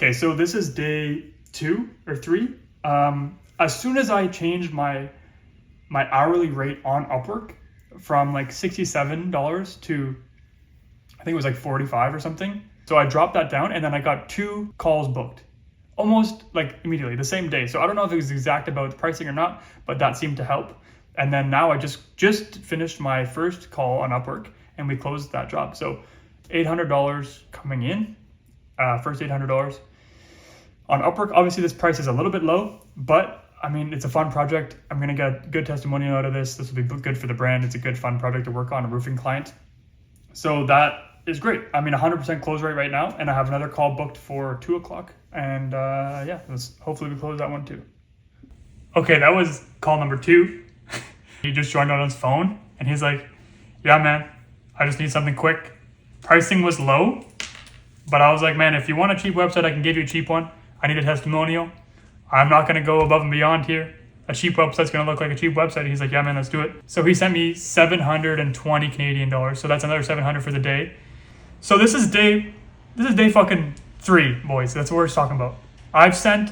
Okay, so this is day 2 or 3. As soon as I changed my hourly rate on Upwork from like $67 to, I think it was like 45 or something. So I dropped that down and then I got 2 calls booked almost like immediately the same day. So I don't know if it was exact about the pricing or not, but that seemed to help. And then now I just finished my first call on Upwork and we closed that job. So $800 coming in, first $800 on Upwork. Obviously this price is a little bit low, but I mean, it's a fun project. I'm gonna get good testimonial out of this. This will be good for the brand. It's a good fun project to work on, a roofing client. So that is great. I mean, 100% close rate right now, and I have another call booked for 2 o'clock. And yeah, hopefully we close that one too. Okay, that was call number 2. He just joined on his phone and he's like, yeah, man, I just need something quick. Pricing was low, but I was like, man, if you want a cheap website, I can give you a cheap one. I need a testimonial. I'm not going to go above and beyond here. A cheap website's going to look like a cheap website. He's like, yeah, man, let's do it. So he sent me 720 Canadian dollars. So that's another 700 for the day. So this is day fucking 3, boys. That's what we're talking about. I've sent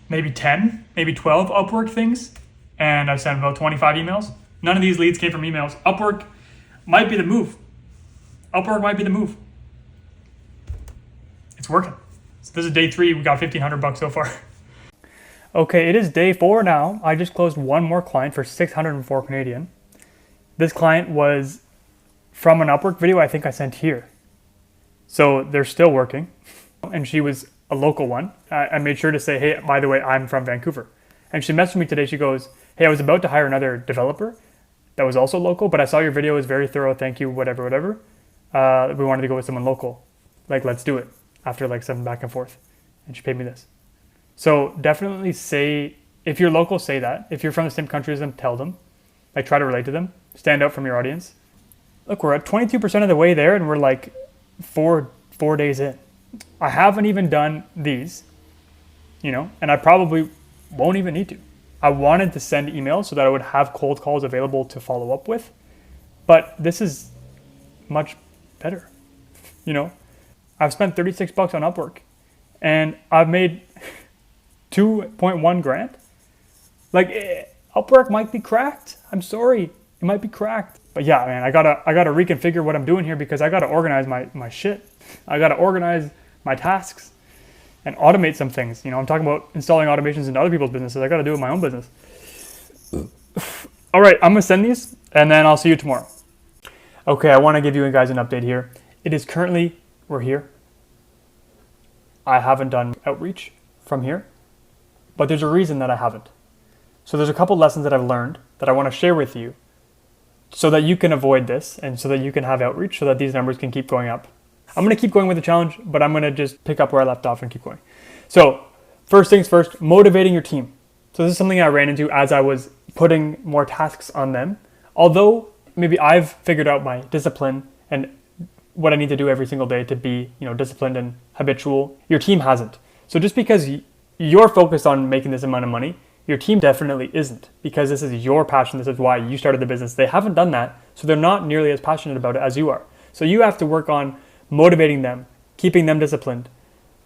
maybe 10, maybe 12 Upwork things, and I've sent about 25 emails. None of these leads came from emails. Upwork might be the move. Upwork might be the move. It's working. So this is day 3. We got $1,500 so far. Okay, it is day 4 now. I just closed one more client for 604 Canadian. This client was from an Upwork video I think I sent here. So they're still working. And she was a local one. I made sure to say, hey, by the way, I'm from Vancouver. And she messaged me today. She goes, hey, I was about to hire another developer that was also local, but I saw your video was very thorough. Thank you, whatever. We wanted to go with someone local. Like, let's do it. After like some back and forth. And she paid me this. So definitely say, if you're local, say that. If you're from the same country as them, tell them. Like, try to relate to them. Stand out from your audience. Look, we're at 22% of the way there and we're like four days in. I haven't even done these, and I probably won't even need to. I wanted to send emails so that I would have cold calls available to follow up with, but this is much better. I've spent $36 on Upwork and I've made 2.1 grand. Like, Upwork might be cracked. I'm sorry, it might be cracked. But yeah, man, I gotta reconfigure what I'm doing here because I gotta organize my shit. I gotta organize my tasks and automate some things. I'm talking about installing automations into other people's businesses. I gotta do it in my own business. All right, I'm gonna send these and then I'll see you tomorrow. Okay, I wanna give you guys an update here. It is currently, we're here. I haven't done outreach from here, but there's a reason that I haven't. So there's a couple lessons that I've learned that I wanna share with you so that you can avoid this and so that you can have outreach so that these numbers can keep going up. I'm going to keep going with the challenge, but I'm going to just pick up where I left off and keep going. So first things first, motivating your team. So this is something I ran into as I was putting more tasks on them. Although maybe I've figured out my discipline and what I need to do every single day to be, disciplined and habitual, your team hasn't. So just because you're focused on making this amount of money, your team definitely isn't, because this is your passion. This is why you started the business. They haven't done that, so they're not nearly as passionate about it as you are. So you have to work on motivating them, keeping them disciplined,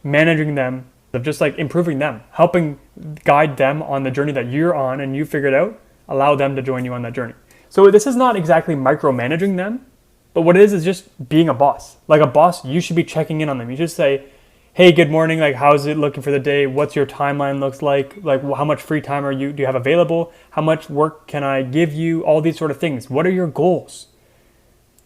managing them, just like improving them, helping guide them on the journey that you're on and you figured out, allow them to join you on that journey. So this is not exactly micromanaging them, but what it is just being a boss. Like a boss, you should be checking in on them. You should say, hey, good morning, like how's it looking for the day? What's your timeline looks like? Like how much free time do you have available? How much work can I give you? All these sort of things. What are your goals?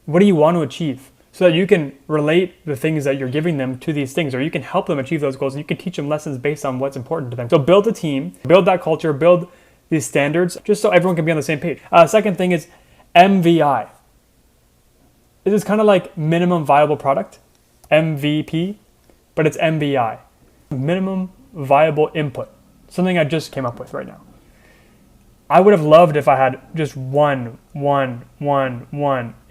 What do you want to achieve? So that you can relate the things that you're giving them to these things, or you can help them achieve those goals and you can teach them lessons based on what's important to them. So build a team, build that culture, build these standards, just so everyone can be on the same page. Second thing is MVI. This is kind of like minimum viable product, MVP, but it's MVI, minimum viable input, something I just came up with right now. I would have loved if I had just one.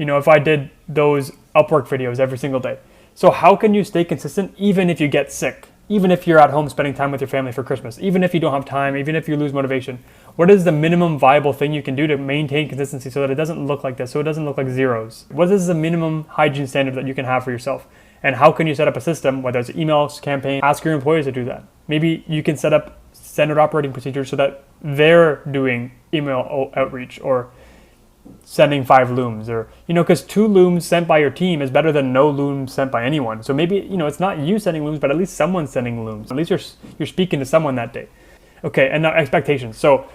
If I did those Upwork videos every single day. So how can you stay consistent even if you get sick? Even if you're at home spending time with your family for Christmas? Even if you don't have time? Even if you lose motivation? What is the minimum viable thing you can do to maintain consistency so that it doesn't look like this, so it doesn't look like zeros? What is the minimum hygiene standard that you can have for yourself? And how can you set up a system, whether it's email campaign, ask your employees to do that. Maybe you can set up standard operating procedures so that they're doing email outreach or sending 5 looms, or, because 2 looms sent by your team is better than no looms sent by anyone. So maybe, it's not you sending looms, but at least someone's sending looms. At least you're speaking to someone that day. Okay, and now expectations. So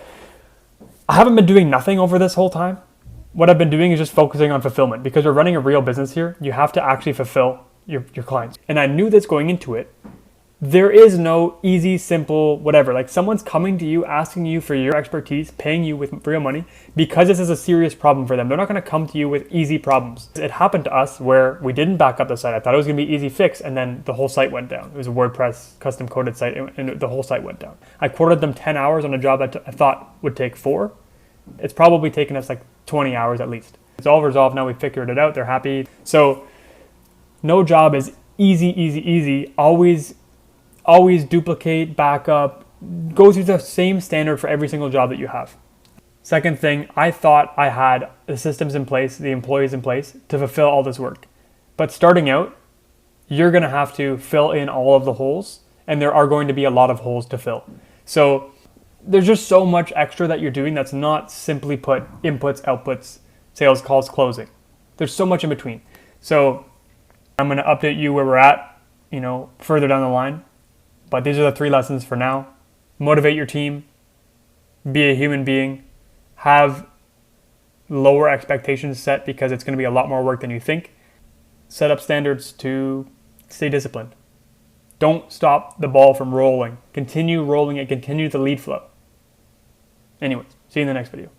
I haven't been doing nothing over this whole time. What I've been doing is just focusing on fulfillment, because we're running a real business here. You have to actually fulfill your clients. And I knew this going into it. There is no easy, simple, whatever. Like, someone's coming to you, asking you for your expertise, paying you with real money because this is a serious problem for them. They're not going to come to you with easy problems. It happened to us where we didn't back up the site. I thought it was going to be easy fix, and then the whole site went down. It was a WordPress custom coded site, and the whole site went down. I quoted them 10 hours on a job that I thought would take 4. It's probably taken us like 20 hours at least. It's all resolved now. We figured it out. They're happy. So no job is easy. Always duplicate, backup, go through the same standard for every single job that you have. Second thing, I thought I had the systems in place, the employees in place to fulfill all this work. But starting out, you're going to have to fill in all of the holes, and there are going to be a lot of holes to fill. So there's just so much extra that you're doing that's not simply put inputs, outputs, sales calls, closing. There's so much in between. So I'm going to update you where we're at, further down the line. But these are the 3 lessons for now. Motivate your team, be a human being, have lower expectations set because it's going to be a lot more work than you think. Set up standards to stay disciplined. Don't stop the ball from rolling. Continue rolling it, continue the lead flow. Anyways, see you in the next video.